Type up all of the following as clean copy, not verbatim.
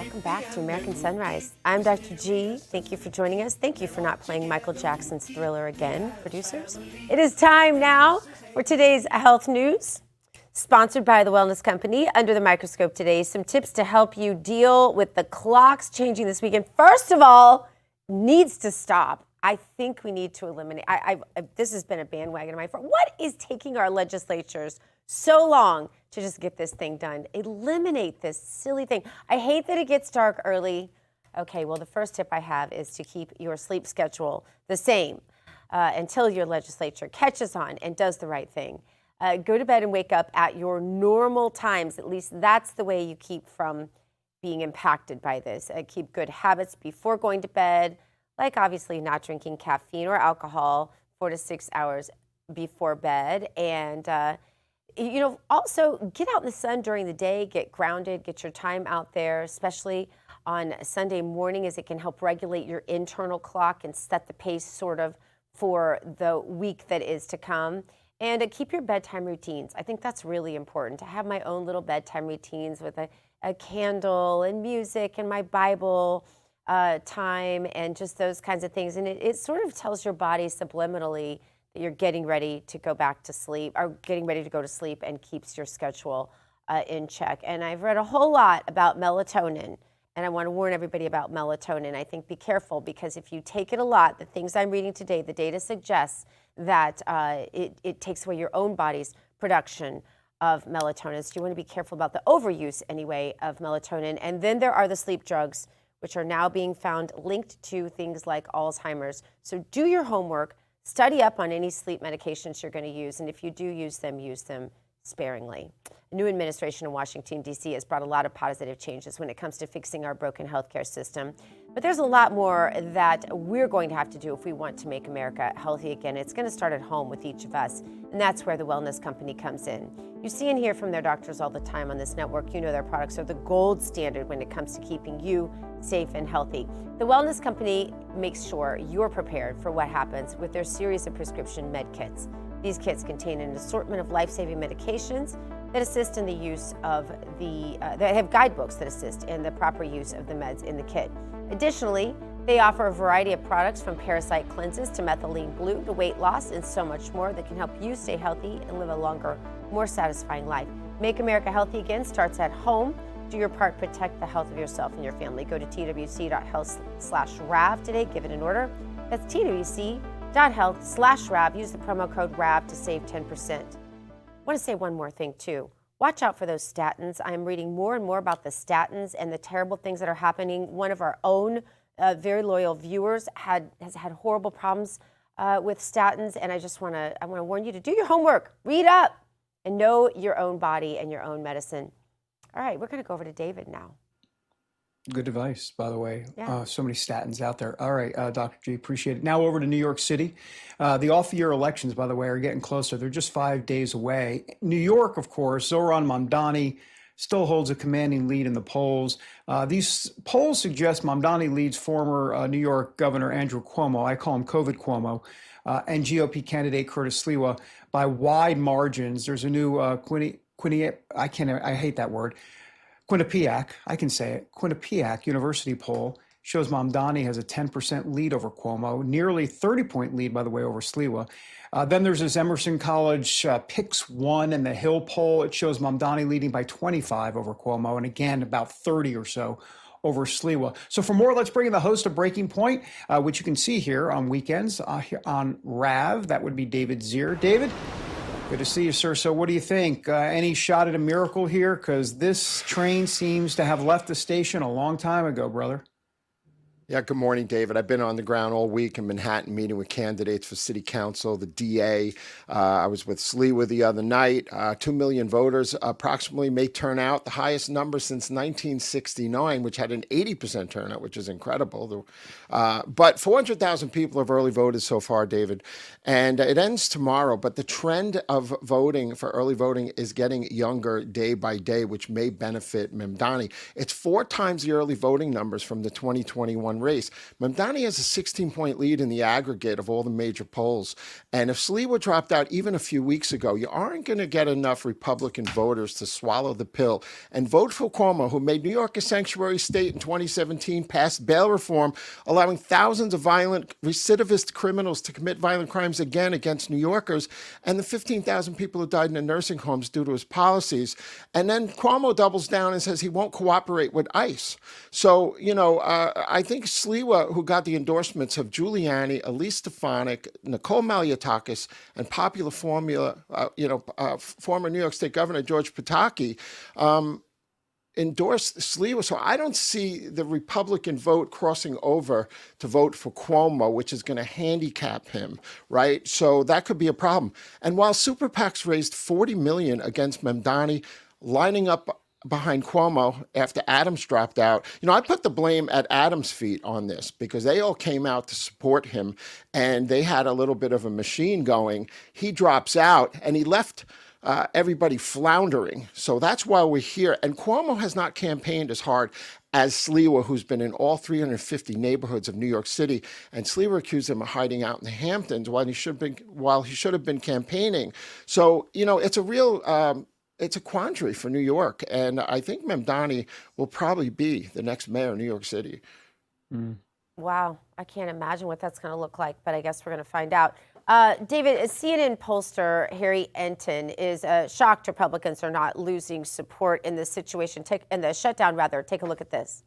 Welcome back to American Sunrise. I'm Dr. G. Thank you for joining us. Thank you for not playing Michael Jackson's Thriller again, producers. It is time now for today's health news, sponsored by the Wellness Company. Under the microscope today, some tips to help you deal with the clocks changing this weekend. First of all, needs to stop. I think we need to eliminate. This has been a bandwagon of mine. What is taking our legislatures so long to just get this thing done? Eliminate this silly thing. I hate that it gets dark early. Okay, well, the first tip I have is to keep your sleep schedule the same until your legislature catches on and does the right thing. Go to bed and wake up at your normal times. At least that's the way you keep from being impacted by this. Keep good habits before going to bed, like obviously not drinking caffeine or alcohol 4 to 6 hours before bed. And also get out in the sun during the day, get grounded, get your time out there, especially on Sunday morning, as it can help regulate your internal clock and set the pace sort of for the week that is to come. And keep your bedtime routines. I think that's really important, to have my own little bedtime routines with a candle and music and my Bible time and just those kinds of things. And it sort of tells your body subliminally that you're getting ready to go back to sleep, or getting ready to go to sleep, and keeps your schedule in check. And I've read a whole lot about melatonin, and I want to warn everybody about melatonin. I think be careful, because if you take it a lot, the things I'm reading today, the data suggests that it takes away your own body's production of melatonin. So you want to be careful about the overuse, anyway, of melatonin. And then there are the sleep drugs, which are now being found linked to things like Alzheimer's. So do your homework. Study up on any sleep medications you're going to use, and if you do use them sparingly. A new administration in Washington, D.C. has brought a lot of positive changes when it comes to fixing our broken healthcare system. But there's a lot more that we're going to have to do if we want to make America healthy again. It's going to start at home with each of us, and that's where the Wellness Company comes in. You see and hear from their doctors all the time on this network. You know their products are the gold standard when it comes to keeping you safe and healthy. The Wellness Company makes sure you're prepared for what happens with their series of prescription med kits. These kits contain an assortment of life-saving medications that assist in the use of that have guidebooks that assist in the proper use of the meds in the kit. Additionally, they offer a variety of products, from parasite cleanses to methylene blue to weight loss and so much more, that can help you stay healthy and live a longer, more satisfying life. Make America healthy again starts at home. Do your part, protect the health of yourself and your family. Go to twc.health/RAV today. Give it an order. That's twc.health/RAV. Use the promo code RAV to save 10%. I want to say one more thing, too. Watch out for those statins. I'm reading more and more about the statins and the terrible things that are happening. One of our own very loyal viewers has had horrible problems with statins, and I want to warn you to do your homework, read up, and know your own body and your own medicine. All right, we're going to go over to David now. Good advice, by the way. Yeah. So many statins out there. All right, Dr. G, appreciate it. Now over to New York City. The off-year elections, by the way, are getting closer. They're just 5 days away. New York, of course, Zohran Mamdani still holds a commanding lead in the polls. These polls suggest Mamdani leads former New York Governor Andrew Cuomo, I call him COVID Cuomo, and GOP candidate Curtis Sliwa by wide margins. There's a new Quinnipiac, I can say it, Quinnipiac University poll shows Mamdani has a 10% lead over Cuomo, nearly 30-point lead, by the way, over Sliwa. Then there's this Emerson College Pix 1 and the Hill poll. It shows Mamdani leading by 25 over Cuomo, and again, about 30 or so over Sliwa. So for more, let's bring in the host of Breaking Point, which you can see here on weekends here on RAV. That would be David Zere. David? Good to see you, sir. So what do you think? Any shot at a miracle here? Because this train seems to have left the station a long time ago, brother. Yeah, good morning, David. I've been on the ground all week in Manhattan meeting with candidates for city council, the DA. I was with Sliwa the other night. 2 million voters approximately may turn out, the highest number since 1969, which had an 80% turnout, which is incredible. But 400,000 people have early voted so far, David, and it ends tomorrow. But the trend of voting for early voting is getting younger day by day, which may benefit Mamdani. It's 4 times the early voting numbers from the 2021 one race. Mamdani has a 16-point lead in the aggregate of all the major polls. And if Sliwa dropped out even a few weeks ago, you aren't going to get enough Republican voters to swallow the pill and vote for Cuomo, who made New York a sanctuary state in 2017, passed bail reform, allowing thousands of violent recidivist criminals to commit violent crimes again against New Yorkers, and the 15,000 people who died in the nursing homes due to his policies. And then Cuomo doubles down and says he won't cooperate with ICE. So, I think Sliwa, who got the endorsements of Giuliani, Elise Stefanik, Nicole Maliotakis, and popular former New York State Governor George Pataki, endorsed Sliwa. So I don't see the Republican vote crossing over to vote for Cuomo, which is going to handicap him, right? So that could be a problem. And while super PACs raised $40 million against Mamdani, lining up behind Cuomo after Adams dropped out, I put the blame at Adams' feet on this because they all came out to support him and they had a little bit of a machine going. He drops out and he left everybody floundering. So that's why we're here. And Cuomo has not campaigned as hard as Sliwa, who's been in all 350 neighborhoods of New York City. And Sliwa accused him of hiding out in the Hamptons while he should have been campaigning. So, it's a real it's a quandary for New York. And I think Mamdani will probably be the next mayor of New York City. Wow, I can't imagine what that's going to look like, but I guess we're going to find out. David, CNN pollster Harry Enton is shocked Republicans are not losing support in this situation, in the shutdown, rather. Take a look at this.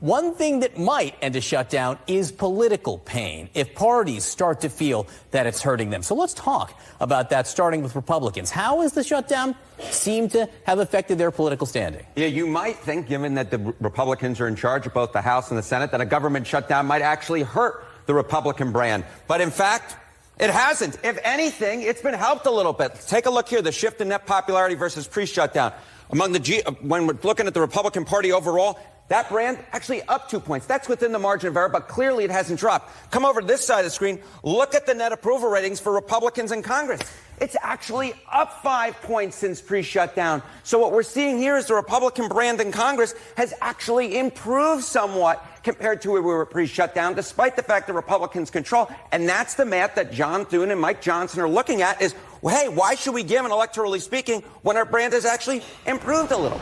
One thing that might end a shutdown is political pain if parties start to feel that it's hurting them. So let's talk about that, starting with Republicans. How has the shutdown seemed to have affected their political standing? Yeah, you might think, given that the Republicans are in charge of both the House and the Senate, that a government shutdown might actually hurt the Republican brand. But in fact, it hasn't. If anything, it's been helped a little bit. Take a look here, the shift in net popularity versus pre-shutdown. When we're looking at the Republican Party overall, that brand actually up 2 points. That's within the margin of error, but clearly it hasn't dropped. Come over to this side of the screen. Look at the net approval ratings for Republicans in Congress. It's actually up 5 points since pre-shutdown. So what we're seeing here is the Republican brand in Congress has actually improved somewhat compared to where we were pre-shutdown, despite the fact that Republicans control. And that's the math that John Thune and Mike Johnson are looking at is, well, hey, why should we give, and electorally speaking, when our brand has actually improved a little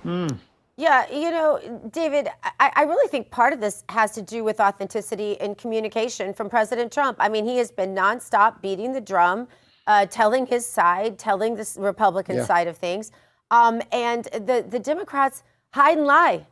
bit? Yeah, David, I really think part of this has to do with authenticity and communication from President Trump. I mean, he has been nonstop beating the drum, telling his side, telling the Republican side of things. And the Democrats hide and lie.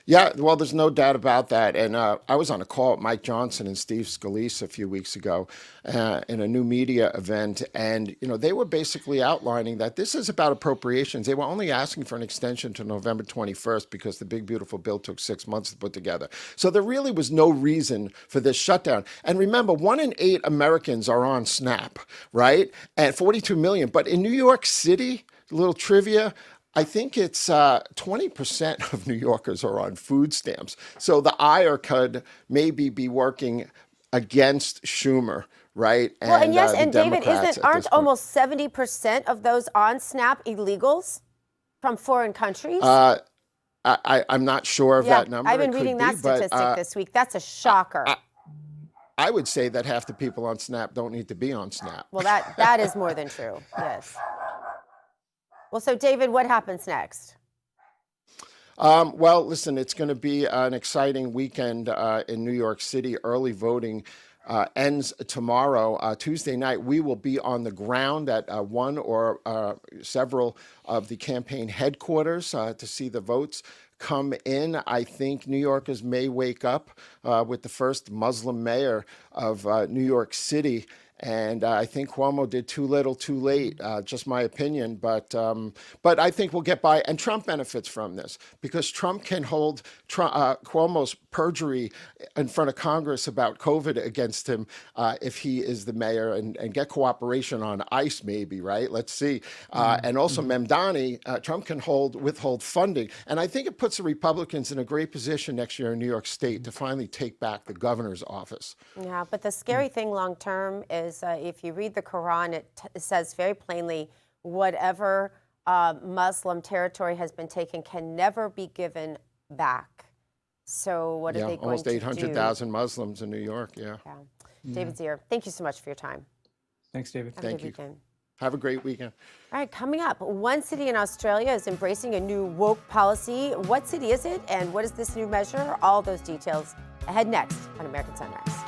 Yeah, well, there's no doubt about that. And I was on a call with Mike Johnson and Steve Scalise a few weeks ago in a new media event. And, they were basically outlining that this is about appropriations. They were only asking for an extension to November 21st because the big, beautiful bill took 6 months to put together. So there really was no reason for this shutdown. And remember, 1 in 8 Americans are on SNAP, right? And 42 million. But in New York City, a little trivia, I think it's 20% of New Yorkers are on food stamps. So the ire could maybe be working against Schumer, right? Well, and yes, and David, aren't almost 70% of those on SNAP illegals from foreign countries? I'm not sure of that number. I've been reading that statistic this week. That's a shocker. I would say that half the people on SNAP don't need to be on SNAP. Well, that is more than true. Yes. Well, so David, what happens next? Well, listen, it's going to be an exciting weekend in New York City. Early voting ends tomorrow. Tuesday night, we will be on the ground at one or several of the campaign headquarters to see the votes come in. I think New Yorkers may wake up with the first Muslim mayor of New York City. And I think Cuomo did too little, too late, just my opinion. But I think we'll get by. And Trump benefits from this because Trump can hold Cuomo's perjury in front of Congress about COVID against him if he is the mayor and get cooperation on ICE, maybe, right? Let's see. And also Mamdani, Trump can withhold funding. And I think it puts the Republicans in a great position next year in New York State to finally take back the governor's office. Yeah, but the scary thing long term is if you read the Quran, it says very plainly, whatever Muslim territory has been taken can never be given back. So what are they going almost to do? 800,000 Muslims in New York. Yeah. David Zere, thank you so much for your time. Thanks, David. Have a good weekend. Have a great weekend. All right, coming up, one city in Australia is embracing a new woke policy. What city is it, and what is this new measure? All those details ahead next on American Sunrise.